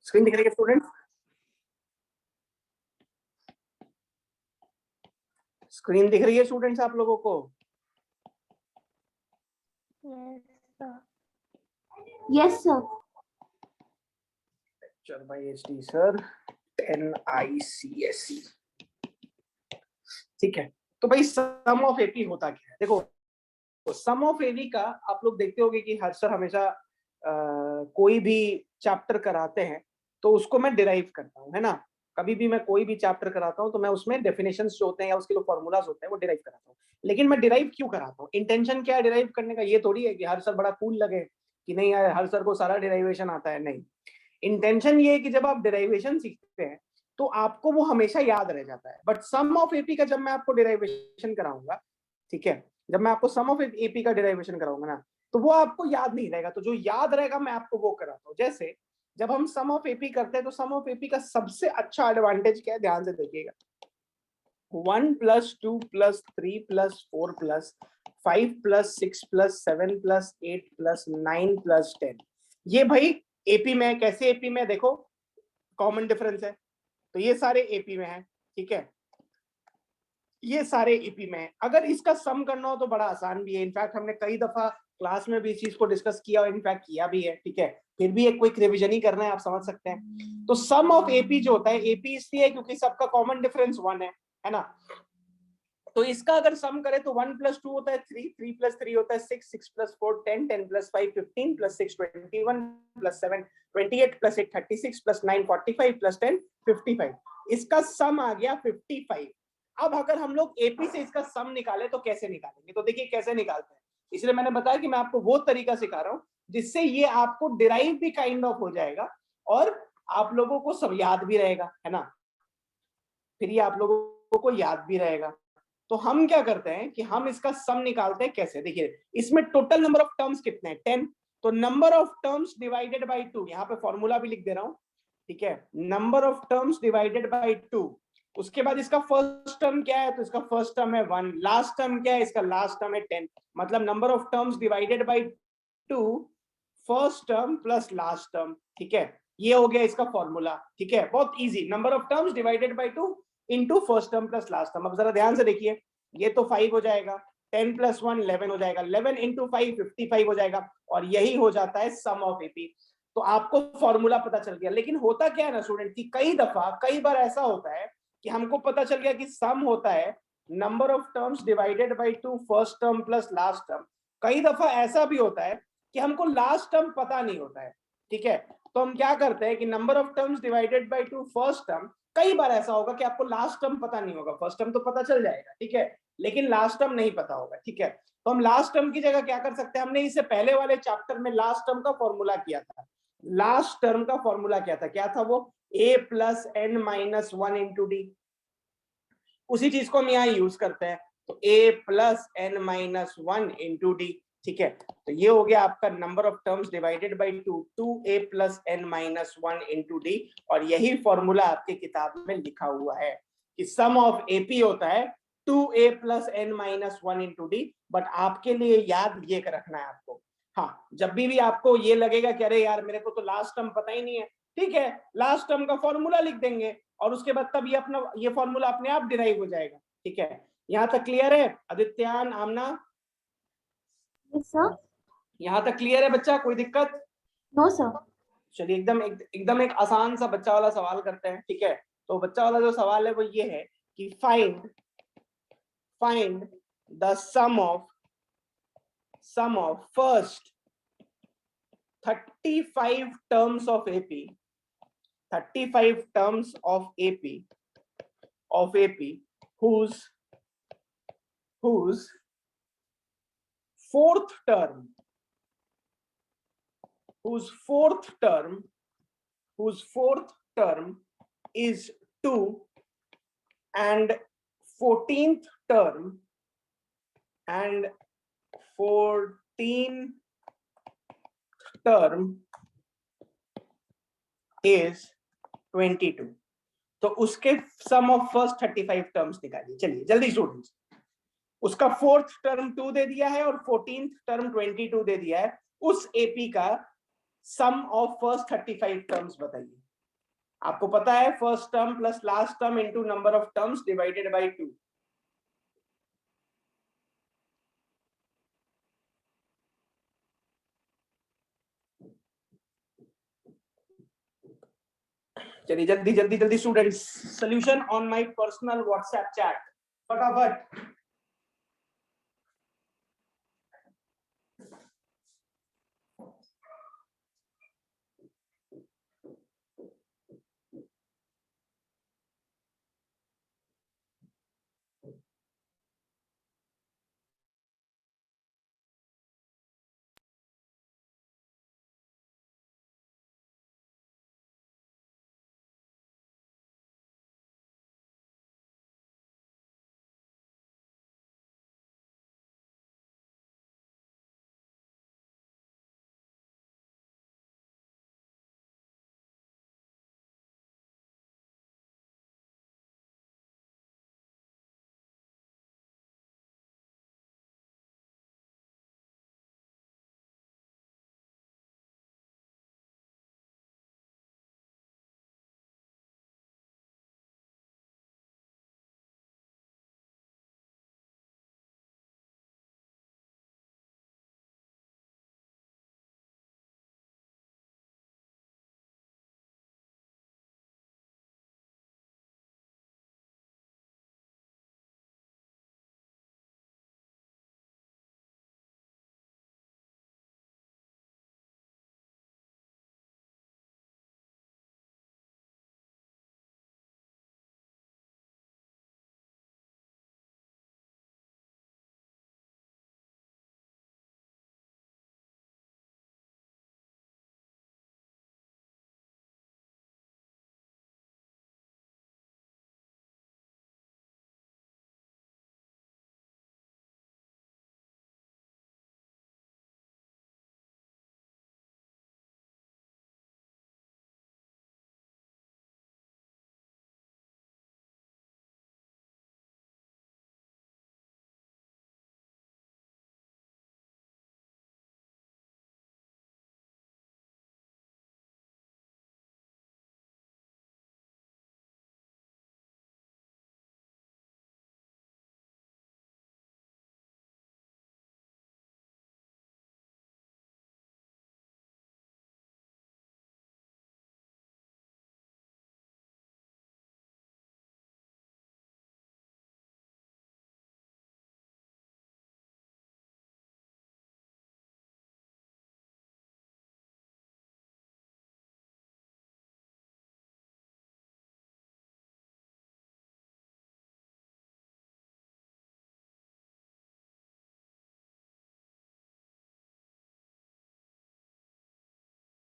Screen दिख रही है स्टूडेंट? स्क्रीन दिख रही है स्टूडेंट्स आप लोगों को? Yes sir. चल भाई एचडी सर 10ICSE। ठीक है, तो भाई सम ऑफ एपी होता क्या है? देखो, सम ऑफ एवी का आप लोग देखते होंगे कि हर सर हमेशा कोई भी चैप्टर कराते हैं तो उसको मैं डिराइव करता हूँ, है ना। कभी भी मैं कोई भी चैप्टर कराता हूँ तो मैं उसमें डेफिनेशंस जो होते हैं या उसके जो फॉर्मूलाज होते हैं वो डिराइव कराता हूँ। लेकिन मैं डिराइव क्यों कराता हूँ? इंटेंशन क्या है डिराइव करने का? ये थोड़ी है कि हर सर बड़ा कूल लगे कि नहीं यार हर सर को सारा डिराइवेशन आता है, नहीं। इंटेंशन ये है कि जब आप डिराइवेशन सीखते हैं तो आपको वो हमेशा याद रह जाता है। बट सम ऑफ एपी का जब मैं आपको डिराइवेशन कराऊंगा, ठीक है, जब मैं आपको सम ऑफ एपी का डिराइवेशन कराऊंगा ना, तो वो आपको याद नहीं रहेगा। तो जो याद रहेगा मैं आपको वो कराता हूँ। जैसे जब हम सम ऑफ एपी करते हैं तो सम ऑफ एपी का सबसे अच्छा एडवांटेज क्या है, ध्यान से देखिएगा। 1 + 2 + 3 + 4 + 5 + 6 + 7 + 8 + 9 + 10, ये भाई एपी में। कैसे एपी में? देखो कॉमन डिफरेंस है, तो ये सारे एपी में है, ठीक है, ये सारे एपी में है। अगर इसका सम करना हो तो बड़ा आसान भी है। इनफैक्ट हमने कई दफा क्लास में भी इस चीज को डिस्कस किया और इनफैक्ट किया भी है, ठीक है। फिर भी एक क्विक रिवीजन ही करना है, आप समझ सकते हैं। तो सम ऑफ एपी जो होता है, एपी इसलिए है क्योंकि सबका कॉमन डिफरेंस 1 है ना। तो इसका अगर सम करें तो 1 + 2 होता है 3, 3 + 3 होता है 6, 6 + 4 10, 10 + 5 15 + 6 21 + 7 28 + 8 36 + 9 45 + 10 55। इसका सम आ गया 55। अब अगर हम लोग एपी से इसका सम निकाले तो कैसे निकालेंगे? तो देखिए कैसे निकालते हैं। इसलिए मैंने बताया कि मैं आपको वो तरीका सिखा रहा हूं जिससे ये आपको डिराइव भी काइंड ऑफ हो जाएगा और आप लोगों को सब याद भी रहेगा, है ना। फिर ये आप लोगों को याद भी रहेगा। तो हम क्या करते हैं कि हम इसका सम निकालते हैं। कैसे? देखिए, इसमें टोटल नंबर ऑफ टर्म्स कितने हैं? 10। तो number of terms divided by 2, यहाँ पे फॉर्मूला भी लिख दे रहा हूं, ठीक है। Number of terms divided by 2। उसके बाद इसका फर्स्ट टर्म क्या है? तो इसका फर्स्ट टर्म है 1। लास्ट टर्म क्या है? इसका लास्ट टर्म है 10। मतलब number of terms divided by 2, first term plus last term, ठीक है। ये हो गया इसका फॉर्मूला, ठीक है, बहुत easy. Number of terms divided by 2 into first term plus last term. अब जरा ध्यान से देखिए, ये तो 5 हो जाएगा, 10 + 1 11 हो जाएगा, 11 × 5 55 हो जाएगा, और यही हो जाता है सम ऑफ एपी। तो आपको फॉर्मूला पता चल गया। लेकिन होता क्या है ना स्टूडेंट कि कई बार ऐसा होता है कि हमको पता चल गया कि सम होता है number of terms divided by 2 first term plus last term. कई दफा ऐसा भी होता है कि हमको लास्ट टर्म पता नहीं होता है, ठीक है। तो हम क्या करते हैं कि number of terms divided by 2 first term. कई बार ऐसा होगा कि आपको लास्ट टर्म पता नहीं होगा, फर्स्ट टर्म तो पता चल जाएगा, ठीक है, लेकिन लास्ट टर्म नहीं पता होगा, ठीक है। तो हम लास्ट टर्म की जगह क्या कर सकते हैं? हमने इससे पहले वाले चैप्टर में लास्ट टर्म का फॉर्मूला किया था। लास्ट टर्म का फॉर्मूला क्या था वो? a + n - 1 × d। उसी चीज को हम यहाँ यूज करते हैं। तो a + n - 1 × d, ठीक है। तो ये हो गया आपका number of terms divided by 2, 2a + n - 1 × d। और यही फॉर्मूला आपके किताब में लिखा हुआ है कि सम ऑफ एपी होता है 2a + n - 1 × d। बट आपके लिए याद ये रखना है आपको। हाँ, जब भी आपको ये लगेगा कि अरे यार मेरे को तो लास्ट टर्म पता ही नहीं है, ठीक है, लास्ट टर्म का फॉर्मूला लिख देंगे और उसके बाद तब ये फॉर्मूला अपने आप डिराइव हो जाएगा, ठीक है। यहां तक क्लियर है आदित्यान, आमना? Yes sir. यहां तक क्लियर है बच्चा? कोई दिक्कत? No sir. चलिए एकदम एक आसान सा बच्चा वाला सवाल करते हैं, ठीक है। तो बच्चा वाला जो सवाल है वो ये है कि find the sum of first 35 terms of AP, 35 terms of AP whose fourth term is 2 and 14th term is 22। तो उसके सम ऑफ फर्स्ट 35 टर्म्स निकालिए। चलिए जल्दी स्टूडेंट्स, उसका फोर्थ टर्म 2 दे दिया है और 14th टर्म 22 दे दिया है। उस एपी का सम ऑफ फर्स्ट 35 टर्म्स बताइए। आपको पता है first term plus last term into number of terms divided by 2। चलिए जल्दी जल्दी जल्दी students, solution on my personal WhatsApp chat फटाफट।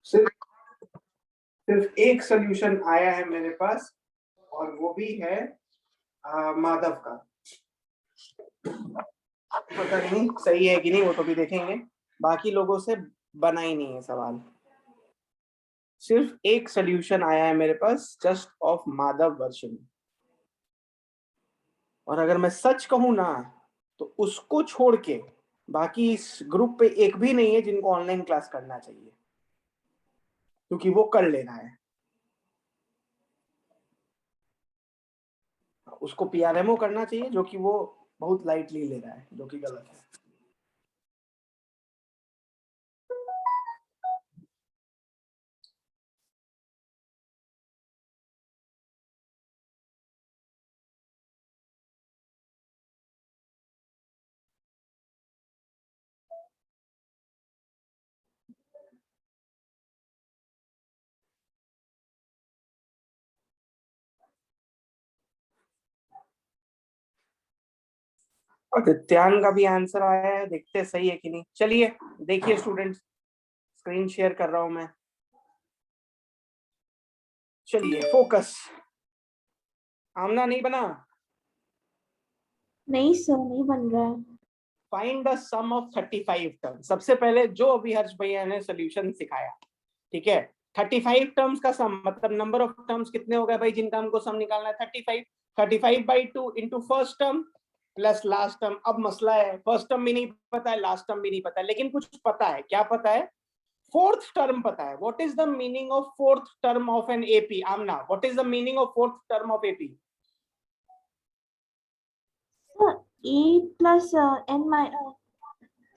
सिर्फ एक सॉल्यूशन आया है मेरे पास और वो भी है माधव का। पता नहीं सही है कि नहीं, वो तो भी देखेंगे। बाकी लोगों से बना ही नहीं है सवाल। सिर्फ एक सॉल्यूशन आया है मेरे पास जस्ट ऑफ माधव वर्षन। और अगर मैं सच कहूं ना तो उसको छोड़ के बाकी इस ग्रुप पे एक भी नहीं है जिनको ऑनलाइन क्लास करना चाहिए, क्योंकि वो कर लेना है। उसको पीआरएमओ करना चाहिए, जो कि वो बहुत लाइटली ले रहा है, जो कि गलत है। आदित्यान का भी आंसर आया है, देखते सही है कि नहीं। चलिए देखिए स्टूडेंट्स, स्क्रीन शेयर कर रहा हूं मैं। चलिए फोकस। आमना नहीं बना? नहीं सर, नहीं बन रहा है। Find the sum of 35 term. सबसे पहले जो अभी हर्ष भैया ने सोल्यूशन सिखाया, ठीक है, 35 टर्म्स का सम मतलब नंबर ऑफ टर्म्स कितने हो गए भाई जिनका हमको सम निकालना है 35। 35/2 into first term plus last term. अब मसला है फर्स्ट टर्म भी नहीं पता है, लास्ट टर्म भी नहीं पता है, लेकिन कुछ पता है। क्या पता है? फोर्थ टर्म पता है. What is the meaning of fourth term of an AP? Aamna, what is the meaning of fourth term of AP? Sir, A plus n minus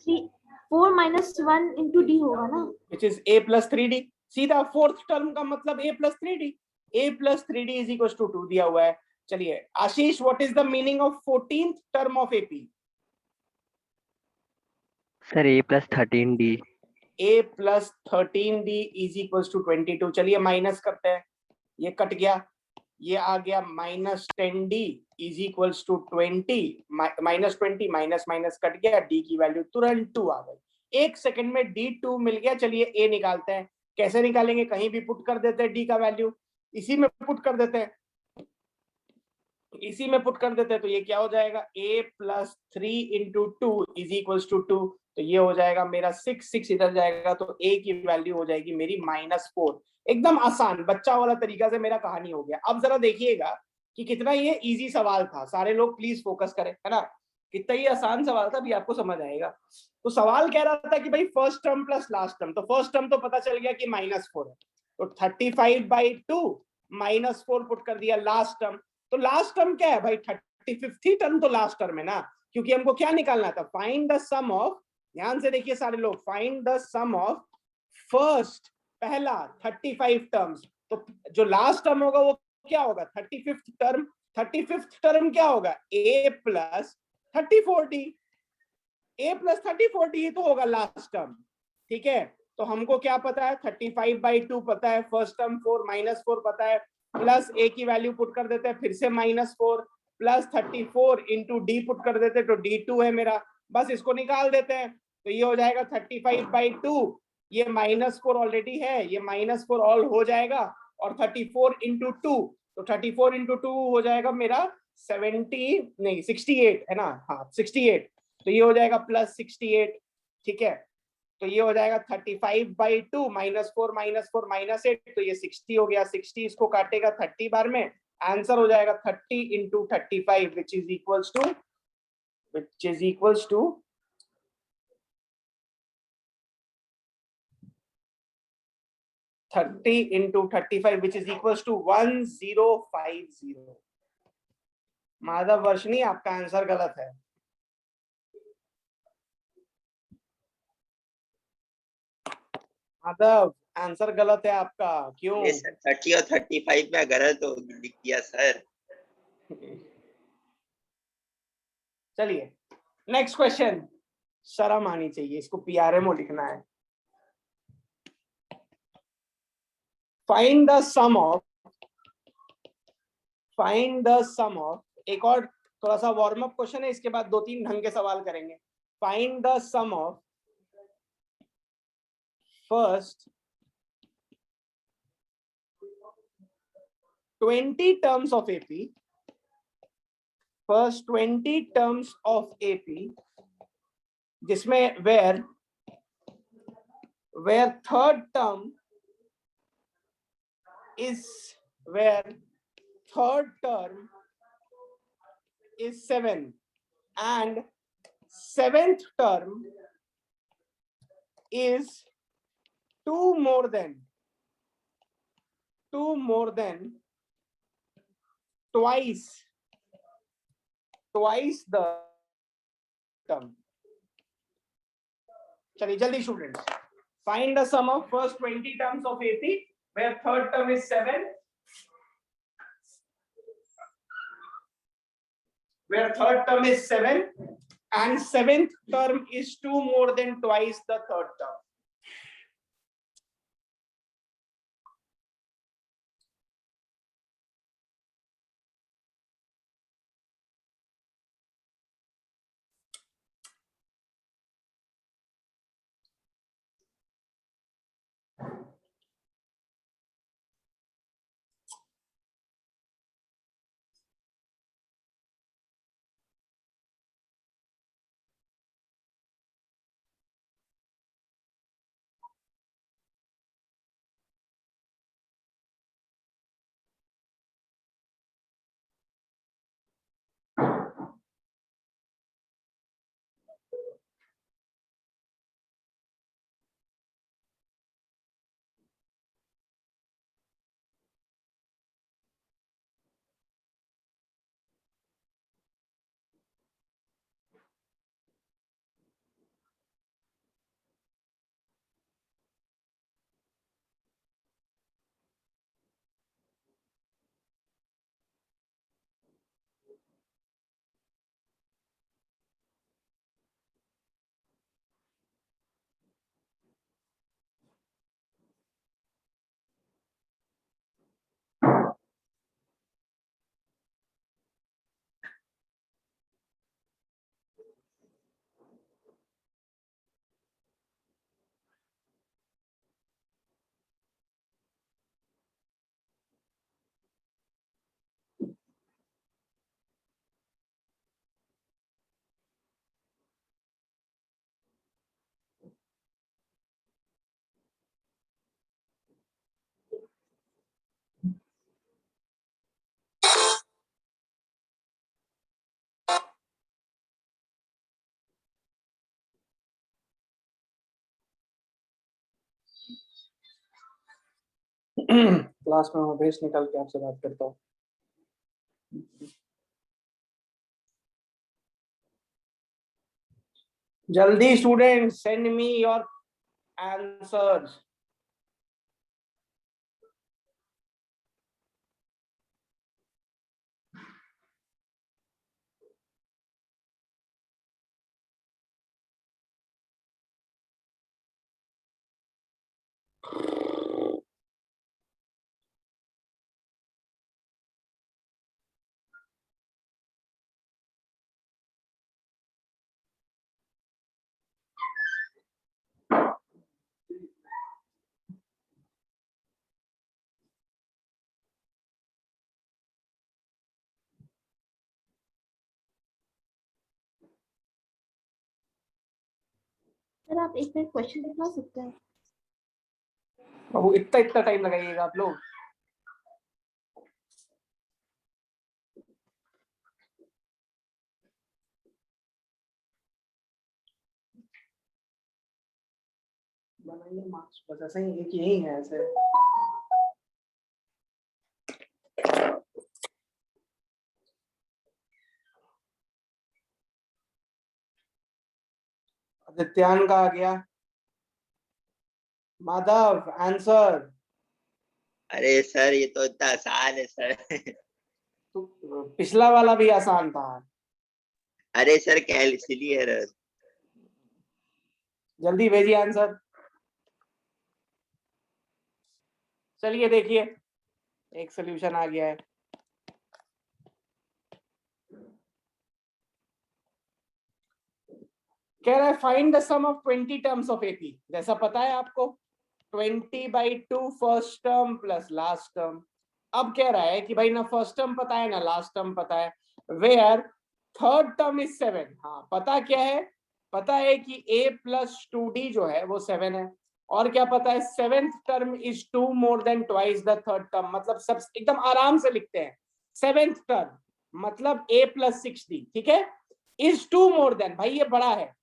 3 4 minus 1 into D होगा ना? Which is a plus 3d. सीधा fourth term का मतलब a plus 3d. a plus 3d is equals to 2 दिया हुआ है. चलिए Ashish, what is the meaning of 14th term of AP? Sir a plus 13d. a plus 13d is equals to 22. चलिए minus करते हैं, ये कट गया, ये आ गया minus 10d is equals to 20. Minus 20 minus minus cut गया, d की वैल्यू तुरंत 2 आ गई. एक सेकंड में d2 मिल गया. चलिए a निकालते हैं. कैसे निकालेंगे? कहीं भी पुट कर देते हैं d का वैल्यू, इसी में पुट कर देते हैं, इसी में पुट कर देते हैं. तो ये क्या हो जाएगा? a plus 3 into 2 is equals to 2. तो ये हो जाएगा मेरा 6 इधर जाएगा, तो a की वैल्यू हो जाएगी मेरी -4. एकदम आसान बच्चा वाला तरीका से मेरा कहानी हो गया. अब जरा देखिएगा कि कितना ये इजी सवाल था. सारे लोग प्लीज फोकस करें, है ना. कितना ही आसान सवाल था, अभी आपको समझ आएगा. तो सवाल कह रहा था कि भाई first term plus last term. तो फर्स्ट टर्म तो पता चल गया कि -4 है, तो 35/2 -4 पुट कर दिया. लास्ट टर्म, तो लास्ट टर्म क्या है भाई? 35th टर्म तो लास्ट टर्म है ना, क्योंकि हमको क्या निकालना था? फाइंड द सम ऑफ, ध्यान से देखिए सारे लोग, find the sum of first, पहला 35 टर्म्स. तो जो लास्ट टर्म होगा वो क्या होगा? 35th term. 35th टर्म क्या होगा? a plus 34d. a plus 34d तो होगा लास्ट टर्म. ठीक है, तो हमको क्या पता है? 35/2 पता है, फर्स्ट टर्म 4 -4 पता है, प्लस a की वैल्यू पुट कर देते हैं, फिर से -4 प्लस 34 इंटू d पुट कर देते हैं, तो d2 है मेरा. बस इसको निकाल देते हैं. तो ये हो जाएगा 35/2. ये -4 ऑलरेडी है, ये -4 ऑल हो जाएगा, और 34 इंटू 2, तो 34 इंटू 2 हो जाएगा मेरा 70 नहीं 68 है ना. हाँ 68. तो ये हो जाएगा +68. ठीक है, तो ये हो जाएगा 35/2 -4 -4 -8, तो ये 60 हो गया. 60 इसको काटेगा 30 बार में, आंसर हो जाएगा 30 into 35 which is equals to 30 into 35 which is equals to 1050. Madhav Varshini, आपका आंसर गलत है. माधव, आंसर गलत है आपका. क्यों? ये सर 30 और 35 में गलत तो लिख दिया सर. चलिए नेक्स्ट क्वेश्चन. शर्म आनी चाहिए, इसको पीआरएमओ लिखना है. फाइंड द सम ऑफ, एक और थोड़ा सा वार्म अप क्वेश्चन है, इसके बाद 2-3 ढंग के सवाल करेंगे. Find the sum of first 20 terms of AP. First 20 terms of AP जिसमें where third term is 7 and seventh term is 2 more than twice the term. चलिए जल्दी students, find the sum of first 20 terms of AP where third term is 7, and seventh term is 2 more than twice the third term. Class में भेज निकाल के आपसे बात करता हूँ। जल्दी student send me your answers. Sir आप एक मिनट क्वेश्चन दिखा सकते हैं? बाबू इतना टाइम लगाइएगा आप लोग? बनाइए मार्क्स, बस ऐसा ही, एक यही है ऐसे। आदित्यान का आ गया। माधव आंसर। अरे सर ये तो इतना आसान है सर। तो पिछला वाला भी आसान था। अरे सर कैल इसलिए एरर। जल्दी भेजिए आंसर। चलिए देखिए, एक सॉल्यूशन आ गया है। कह रहा है find the sum of 20 terms of AP. जैसा पता है आपको 20/2 first term plus last term. अब कह रहा है कि भाई ना फर्स्ट टर्म पता है ना लास्ट टर्म पता है, वेयर थर्ड टर्म इज 7। हाँ पता क्या है, पता है कि a प्लस 2d जो है वो 7 है। और क्या पता है, seventh term is 2 more than twice the third term. मतलब सब एकदम आराम से लिखते हैं। सेवेंथ टर्म मतलब a प्लस 6d, ठीक है, इज 2 मोर देन, भाई ये बड़ा है,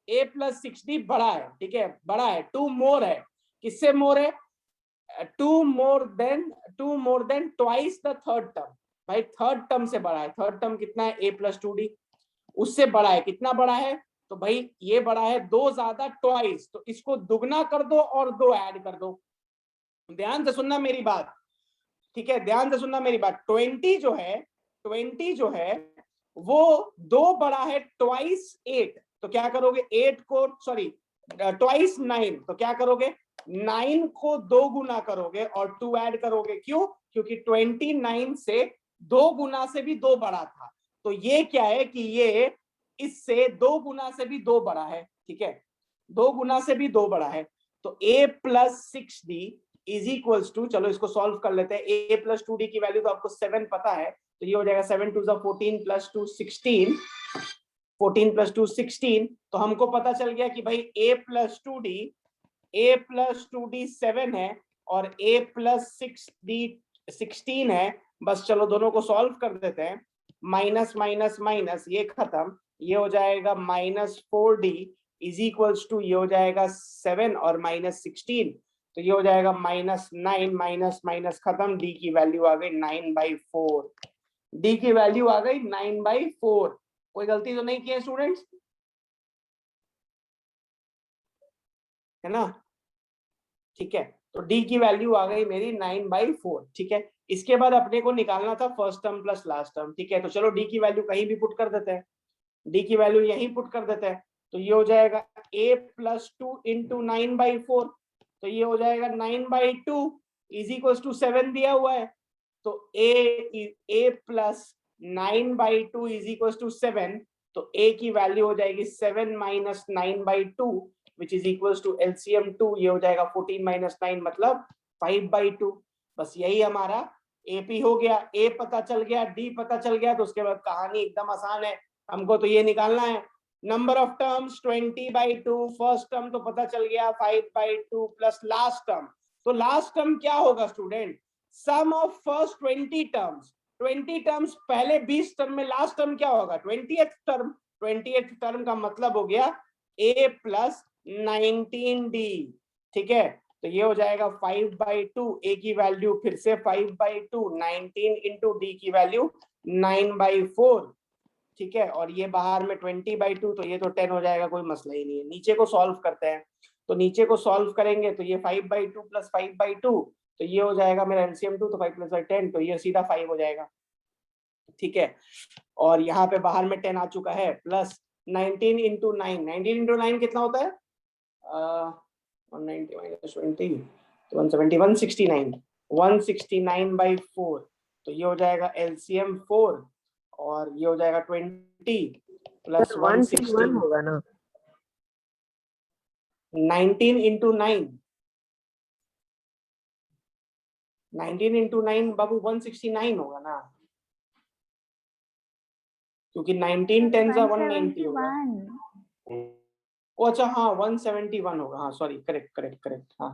a प्लस 6d बड़ा है, ठीक है, बड़ा है, 2 मोर है। किससे मोर है? 2 more than twice the third term. भाई थर्ड टर्म से बड़ा है। थर्ड टर्म कितना है? a प्लस 2d, उससे बड़ा है। कितना बड़ा है? तो भाई ये बड़ा है 2 ज्यादा ट्वाइस, तो इसको दुगना कर दो और 2 ऐड कर दो। ध्यान से सुनना मेरी बात, ठीक है, ध्यान से सुनना मेरी बात। 20 जो है वो 2 बड़ा है ट्वाइस 8, तो क्या करोगे 8 को, सॉरी ट्वाइस 9, तो क्या करोगे 9 को 2 गुना करोगे और 2 ऐड करोगे। क्यों? क्योंकि 29 से 2 गुना से भी 2 बड़ा था। तो ये क्या है कि ये इससे 2 गुना से भी 2 बड़ा है, ठीक है, 2 गुना से भी 2 बड़ा है। तो a plus 6d is equals to, चलो इसको सॉल्व कर लेते हैं। a प्लस 2d की वैल्यू तो आपको 7 पता है, तो ये हो जाएगा 7 2 14 प्लस 2 16, 14 प्लस 2 16। तो हमको पता चल गया कि भाई a प्लस 2d 7 है और a प्लस 6d 16 है। बस चलो दोनों को सॉल्व कर देते हैं। माइनस माइनस माइनस ये खत्म, ये हो जाएगा -4d इज इक्वल्स टू, ये हो जाएगा 7 और -16, तो ये हो जाएगा -9, माइनस माइनस खत्म, d की वैल्यू आ गई 9/4। d की वैल्यू आ गई 9/4। कोई गलती तो नहीं की है स्टूडेंट्स? है ना? ठीक है, तो d की वैल्यू आ गई मेरी 9/4। ठीक है, इसके बाद अपने को निकालना था first term plus last term. ठीक है, तो चलो d की वैल्यू कहीं भी पुट कर देते हैं, d की वैल्यू यहीं पुट कर देते हैं। तो ये हो जाएगा a प्लस 2 इंटू 9/4, तो ये हो जाएगा 9/2 इज इक्वल टू 7 दिया हुआ है। तो a plus 9/2 is equal to 7, तो a की वैल्यू हो जाएगी 7 माइनस 9/2 which is equal to LCM 2, ये हो जाएगा 14 माइनस 9 मतलब 5/2। बस यही हमारा AP हो गया। a पता चल गया, d पता चल गया, तो उसके बाद कहानी एकदम आसान है। हमको तो ये निकालना है number of terms 20/2, first term तो पता चल गया 5/2 प्लस लास्ट टर्म। तो लास्ट टर्म क्या होगा student? Sum of first 20 terms. 20 terms पहले 20 टर्म में, लास्ट टर्म क्या होगा? 20th term. 20th टर्म का मतलब हो गया a प्लस 19d। ठीक है, तो ये हो जाएगा 5/2, a की वैल्यू फिर से 5/2, 19 इंटू डी की वैल्यू 9/4, ठीक है। और ये बाहर में 20/2, तो ये तो 10 हो जाएगा, कोई मसला ही नहीं है। नीचे को सॉल्व करते हैं, तो नीचे को सॉल्व करेंगे तो ये 5/2 प्लस 5/2, तो ये हो जाएगा मेरा एलसीएम 2, तो 5 प्लस 10, तो ये सीधा 5 हो जाएगा, ठीक है। और यहाँ पे बाहर में 10 आ चुका है, प्लस 19 इंटू 9, 19 इंटू 9 कितना होता है? 190 माइनस 20, तो 170, 169, 169/4, तो ये हो जाएगा एलसीएम 4, और ये हो जाएगा 20 प्लस 160, होगा ना? 19 इंटू 9, 19 इंटू 9 बाबू 169 होगा ना, क्योंकि 19 10 सा 190 होगा। ओ अच्छा हाँ 171 होगा, हाँ सॉरी, करेक्ट करेक्ट करेक्ट, हाँ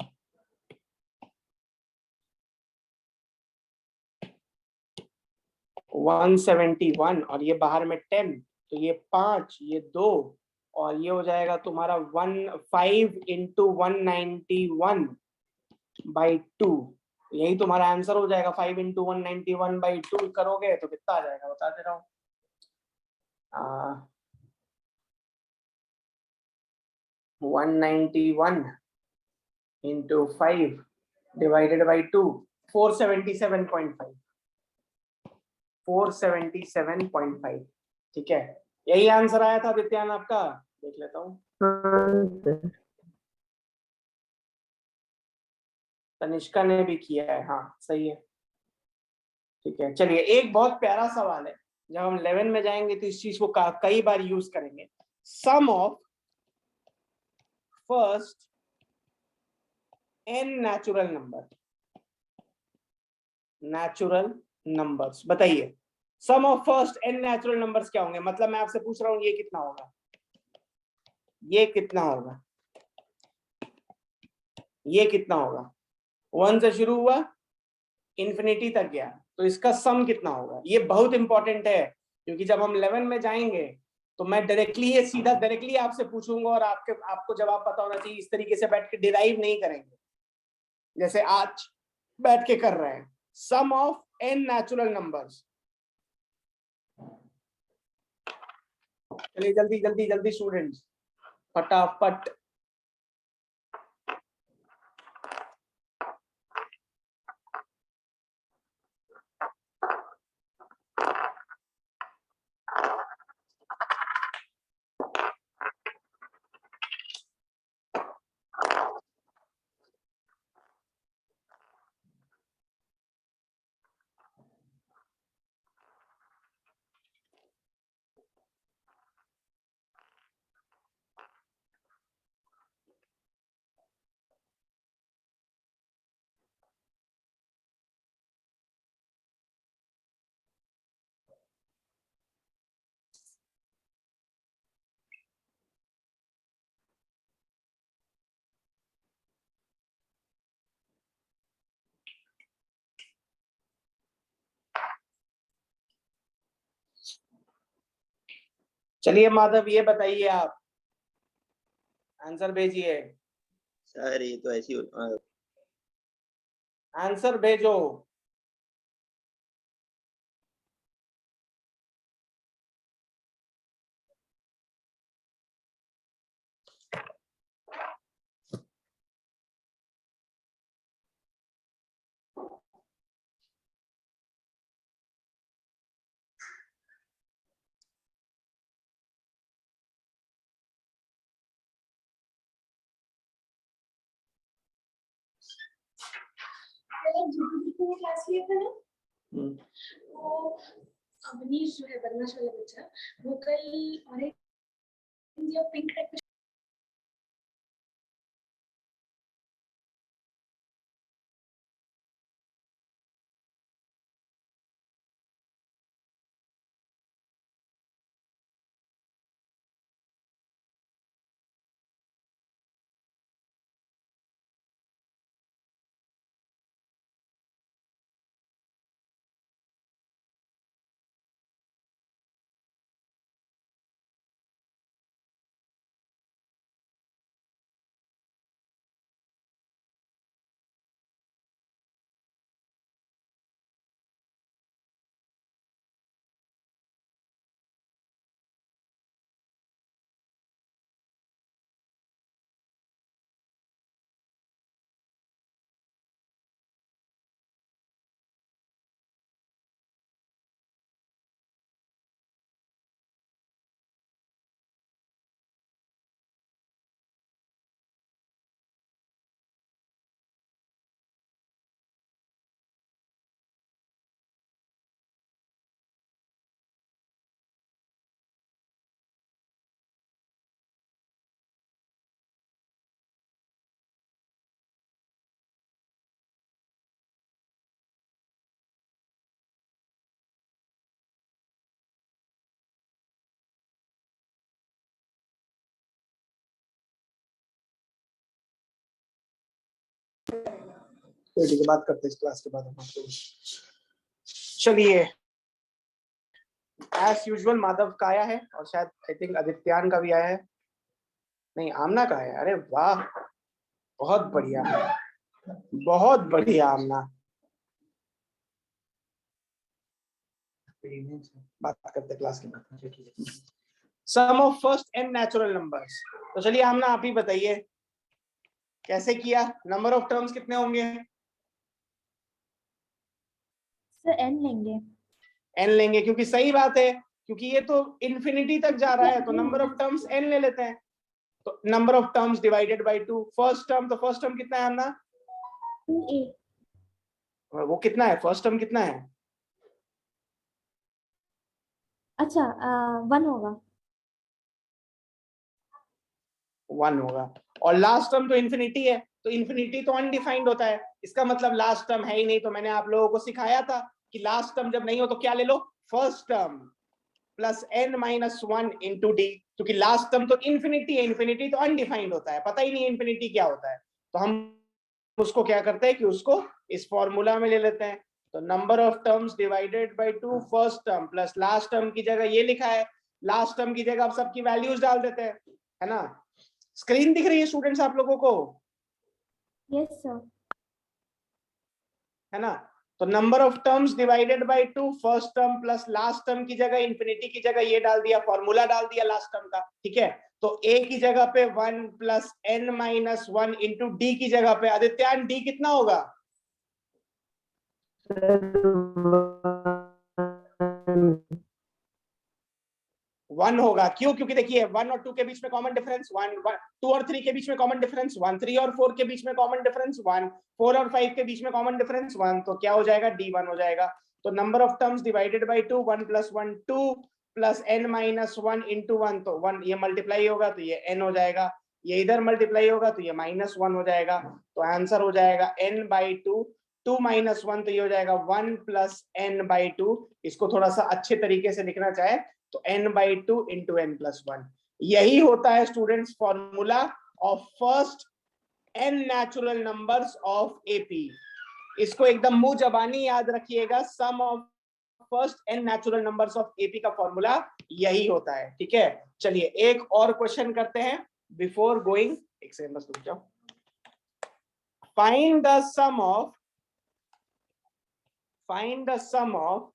171, और ये बाहर में 10, तो ये 5, ये 2, और ये हो जाएगा तुम्हारा 5 इंटू 191/2, यही तुम्हारा आंसर हो जाएगा। 5 इंटू 191/2 करोगे तो कितना आ जाएगा, बता दे रहा हूँ। 191 इंटू 5 डिवाइडेड बाई 2, 477.5, 477.5, ठीक है। यही आंसर आया था दित्यान आपका, देख लेता हूँ। हाँ सर। तनिष्का ने भी किया है, हाँ सही है, ठीक है। चलिए एक बहुत प्यारा सवाल है, जब हम 11 में जाएंगे तो इस चीज को कई बार यूज करेंगे। Sum of first n natural numbers, बताइए sum of first n natural numbers क्या होंगे? मतलब मैं आपसे पूछ रहा हूँ ये कितना होगा, ये कितना होगा, ये कितना होगा? 1 से शुरू हुआ, इंफिनिटी तक गया, तो इसका सम कितना होगा? ये बहुत इंपॉर्टेंट है, क्योंकि जब हम 11 में जाएंगे तो मैं डायरेक्टली ये सीधा डायरेक्टली आपसे पूछूंगा, और आपको जवाब पता होना चाहिए। इस तरीके से बैठ के डिराइव नहीं करेंगे जैसे आज बैठ के कर रहे हैं। सम ऑफ n नेचुरल नंबर्स, चलिए जल्दी जल्दी जल्दी स्टूडेंट्स, फटाफट। चलिए माधव ये बताइए, आप आंसर भेजिए, सर ये तो ऐसी आंसर भेजो। क्लास लिया था ना, हम्म, वो अवनीश जो है बदमाश वाला बच्चा, वो कल ऑरेंज या पिंक टाइप तो ठीक है, बात करते हैं इस क्लास के बाद हम आपको। चलिए, एज यूजुअल माधव का आया है और शायद आई थिंक आदित्यान का भी आया है, नहीं आमना का है। अरे वाह, बहुत बढ़िया, बहुत बढ़िया आमना। बात करते क्लास के बाद। Sum of first n natural numbers. तो चलिए आमना आप ही बताइए कैसे किया, नंबर ऑफ टर्म्स कितने होंगे? सर n लेंगे। एन लेंगे, क्योंकि सही बात है, क्योंकि ये तो इन्फिनिटी तक जा रहा है, तो नंबर ऑफ टर्म्स एन ले लेते हैं। तो number of terms divided by 2, first term, तो फर्स्ट टर्म कितना है आमना? 2a। वो कितना है, फर्स्ट टर्म कितना है? अच्छा 1 होगा। 1 होगा। और लास्ट टर्म तो इन्फिनिटी है, तो इन्फिनिटी तो अनडिफाइंड होता है, इसका मतलब लास्ट टर्म है ही नहीं। तो मैंने आप लोगों को सिखाया था कि लास्ट टर्म जब नहीं हो तो क्या ले लो, first term plus n minus 1 into d, क्योंकि लास्ट टर्म तो इन्फिनिटी है, इन्फिनिटी तो अनडिफाइंड होता है, पता ही नहीं इन्फिनिटी क्या होता है। तो हम उसको क्या करते हैं कि उसको इस फॉर्मूला में ले लेते हैं। तो number of terms divided by 2 first term plus last term की जगह ये लिखा है, लास्ट टर्म की जगह आप सबकी वैल्यूज डाल देते हैं, है ना। स्क्रीन दिख रही है स्टूडेंट्स आप लोगों को? Yes sir. है ना। तो number of terms divided by 2 first term plus last term की जगह इन्फिनिटी की जगह ये डाल दिया, फॉर्मूला डाल दिया लास्ट टर्म का, ठीक है। तो a की जगह पे 1 plus n minus 1 into D की जगह पे आदित्यान डी कितना होगा? 1 होगा। क्यों? क्योंकि देखिए 1 और 2 के बीच में कॉमन डिफरेंस 1, 2 और 3 के बीच में कॉमन डिफरेंस 1, 3 और 4 के बीच में कॉमन डिफरेंस 1, 4 और 5 के बीच में कॉमन डिफरेंस 1, तो क्या हो जाएगा, d1 हो जाएगा। तो number of terms divided by 2, 1 plus 1 2 plus n minus 1 into 1, तो 1 ये मल्टीप्लाई होगा तो ये n हो जाएगा, ये इधर मल्टीप्लाई होगा तो ये माइनस 1 हो जाएगा। तो आंसर हो जाएगा n बाई 2, 2 माइनस 1 तो ये हो जाएगा 1 प्लस n बाई 2। इसको थोड़ा सा अच्छे तरीके से लिखना चाहे तो n by 2 into n plus 1। यही होता है students formula of first n natural numbers of AP. इसको एकदम मुंह जबानी याद रखिएगा, sum of first n natural numbers of AP का फॉर्मूला यही होता है, ठीक है। चलिए एक और क्वेश्चन करते हैं बिफोर गोइंग, एक सेकंड बस रुक जाओ। Find the sum of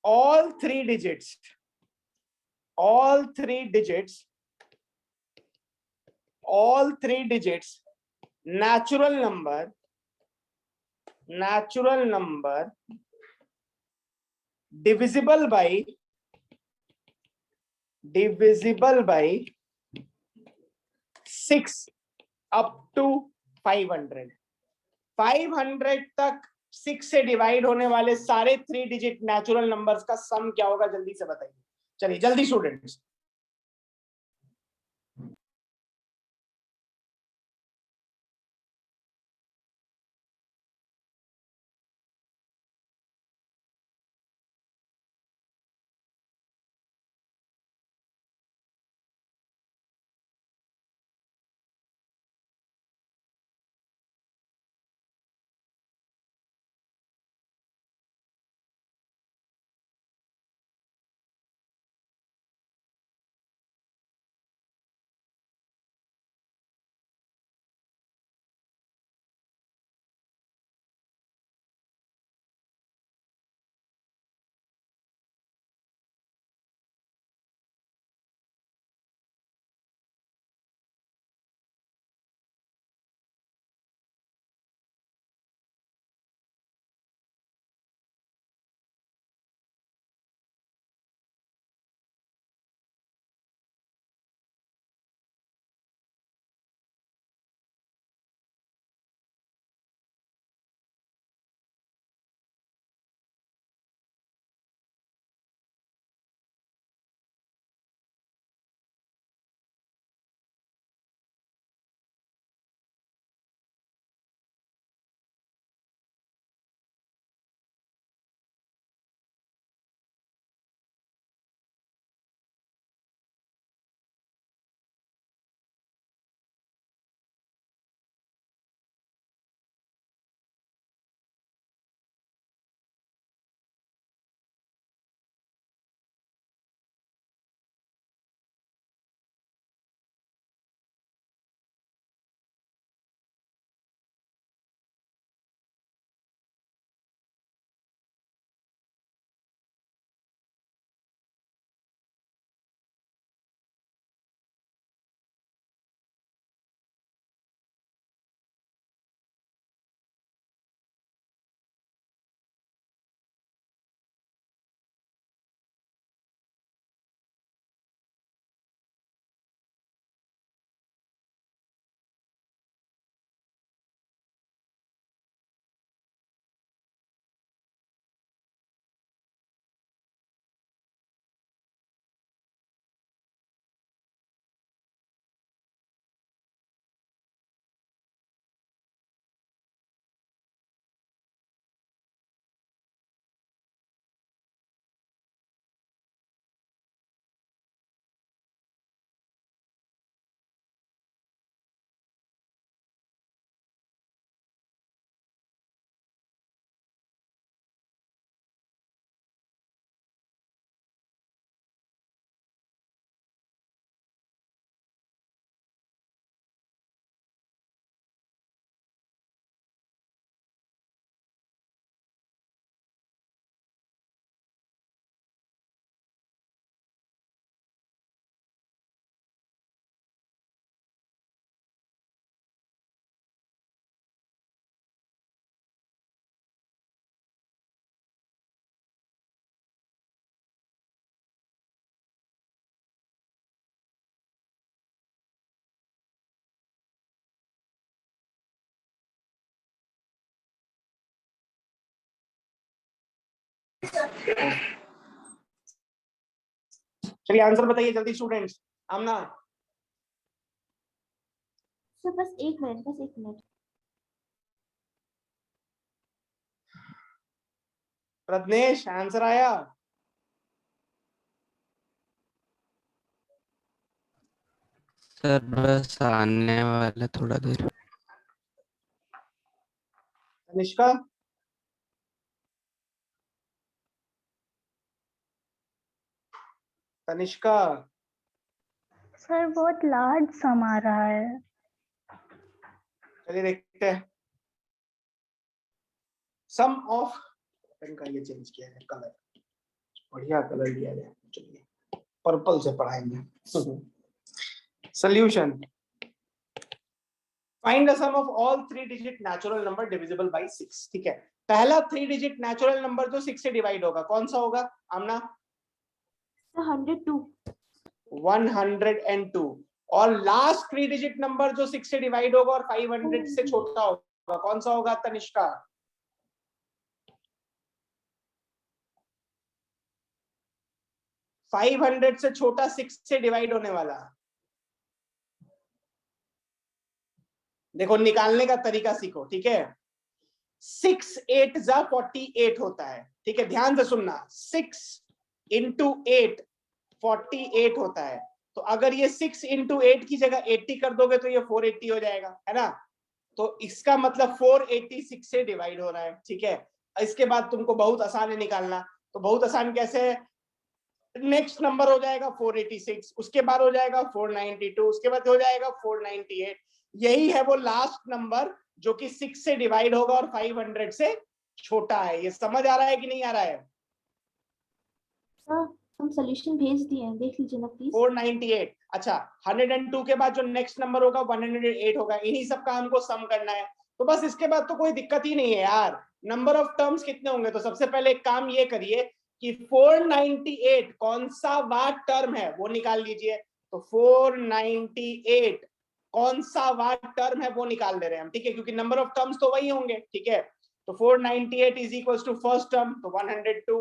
all three digits natural number divisible by 6 up to 500 तक 6 से डिवाइड होने वाले सारे 3 डिजिट नेचुरल नंबर्स का सम क्या होगा, जल्दी से बताइए। चलिए जल्दी स्टूडेंट्स। चलिए आंसर बताइए जल्दी स्टूडेंट्स। आमना, सर बस एक मिनट। प्रज्ञेश आंसर आया? सर बस आने वाला थोड़ा देर। तनिष्का, तनिष्का, सर बहुत लार्ज सम आ रहा है। चलिए देखते हैं। सम ऑफ, इनका ये चेंज किया है कलर, बढ़िया कलर लिया है। चलिए पर्पल से पढ़ाएंगे। Solution, find the sum of all 3 digit natural number divisible by 6। ठीक है, पहला 3 डिजिट नेचुरल नंबर जो 6 से डिवाइड होगा कौन सा होगा आमना? 102। 102। और लास्ट 3 डिजिट नंबर जो 6 से डिवाइड होगा और 500 से छोटा होगा कौन सा होगा तनिष्का? 500 से छोटा 6 से डिवाइड होने वाला। देखो निकालने का तरीका सीखो, ठीक है। 6 8 जा 48 होता है, ठीक है, ध्यान से सुनना। 6 into 8 48 होता है। तो अगर ये 6 into 8 की जगह 80 कर दोगे तो ये 480 हो जाएगा, है ना। तो इसका मतलब 486 से डिवाइड हो रहा है, ठीक है। इसके बाद तुमको बहुत आसान है निकालना। तो बहुत आसान कैसे है, नेक्स्ट नंबर हो जाएगा 486, उसके बाद हो जाएगा 492, उसके बाद हो जाएगा 498। यही है वो लास्ट नंबर जो कि 6 से डिवाइड होगा और 500 से छोटा है। ये समझ आ रहा है कि नहीं आ रहा है? सर हम सॉल्यूशन भेज दिए हैं, देख लीजिए ना प्लीज। 498। अच्छा, 102 के बाद जो नेक्स्ट नंबर होगा 108 होगा। इन्हीं सब का हमको सम करना है। तो बस इसके बाद तो कोई दिक्कत ही नहीं है यार। नंबर ऑफ टर्म्स कितने होंगे? तो सबसे पहले एक काम ये करिए कि 498 कौन सा वाट टर्म है वो निकाल लीजिए। तो 498 कौन सा वाट टर्म है वो निकाल दे रहे हैं हम, ठीक है, क्योंकि नंबर ऑफ टर्म्स तो वही होंगे, ठीक है। तो 498 is equal to first term तो 102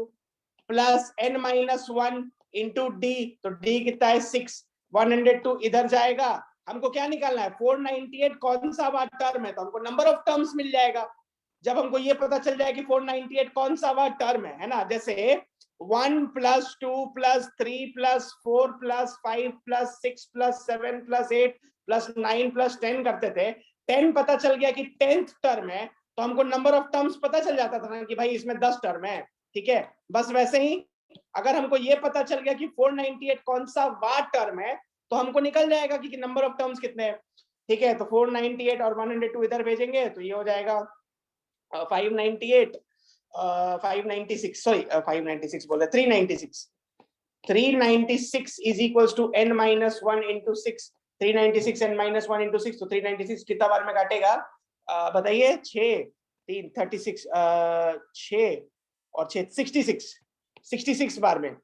plus n minus 1 into D, तो डी कितना है 6। 102 इधर जाएगा। हमको क्या निकालना है? 498 कौन सा वाट टर्म है, तो हमको नंबर ऑफ टर्म्स मिल जाएगा। जब हमको ये पता चल जाए कि 498 कौन सा वाट टर्म है ना, जैसे 1 plus 2 plus 3 plus 4 plus 5 plus 6 plus 7 plus 8 plus 9 plus 10 करते थे। 10 पता चल गया कि 10th टर्म है, तो हमको नंबर ऑफ टर्म्स पता चल जाता था ना कि भाई इसमें 10 टर्म है, ठीक है। बस वैसे ही अगर हमको ये पता चल गया कि 498 कौन सा वाट टर्म है, तो हमको निकल जाएगा कि नंबर ऑफ टर्म्स कितने हैं, ठीक है। तो 498 और 102 इधर भेजेंगे तो ये हो जाएगा 598 596, सॉरी 596 बोल रहे 396। 396 is equals to n minus 1 into 6। 396 n minus 1 into 6, तो 396 कितना बार में काटेगा बताइए? 6 3 36 6 और 6 66 बार में।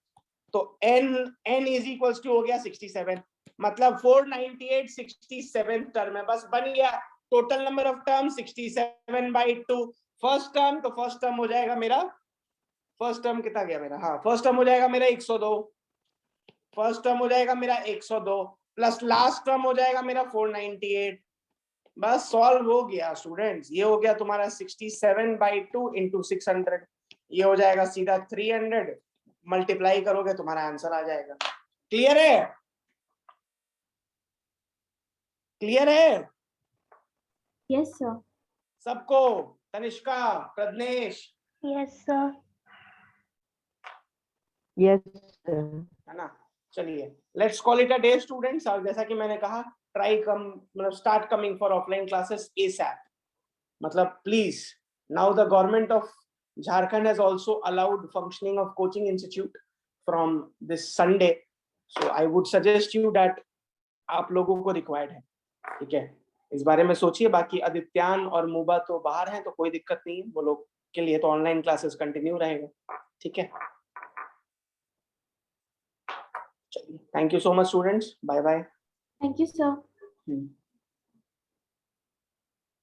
तो n इज इक्वल्स टू हो गया 67, मतलब 498 67 टर्म है। बस बन गया। Total number of term 67/2। First term, तो फर्स्ट टर्म हो जाएगा मेरा, फर्स्ट टर्म कितना गया मेरा, हाँ फर्स्ट टर्म हो जाएगा मेरा 102। फर्स्ट टर्म हो जाएगा मेरा 102 प्लस लास्ट टर्म हो जाएगा मेरा 498। बस सॉल्व हो गया स्टूडेंट्स। ये हो गया तुम्हारा 67/2 इंटू 600। ये हो जाएगा सीधा 300, मल्टीप्लाई करोगे तुम्हारा आंसर आ जाएगा। क्लियर है? क्लियर है यस सर। सबको? Tanishka, Pradnyesh, yes sir. Yes है ना। चलिए let's call it a day students. और जैसा कि मैंने कहा, ट्राई कम मतलब start coming for offline classes ASAP। मतलब please, now the government of Jharkhand has also allowed functioning of coaching institute from this Sunday, so I would suggest you that आप लोगों को रिक्वायर्ड है, ठीक है। इस बारे में सोचिए। बाकी आदित्यान और मुबा तो बाहर हैं तो कोई दिक्कत नहीं है, वो लोग के लिए तो ऑनलाइन क्लासेस कंटिन्यू रहेगा, ठीक है। चलिए, thank you so much students, bye bye. Thank you sir.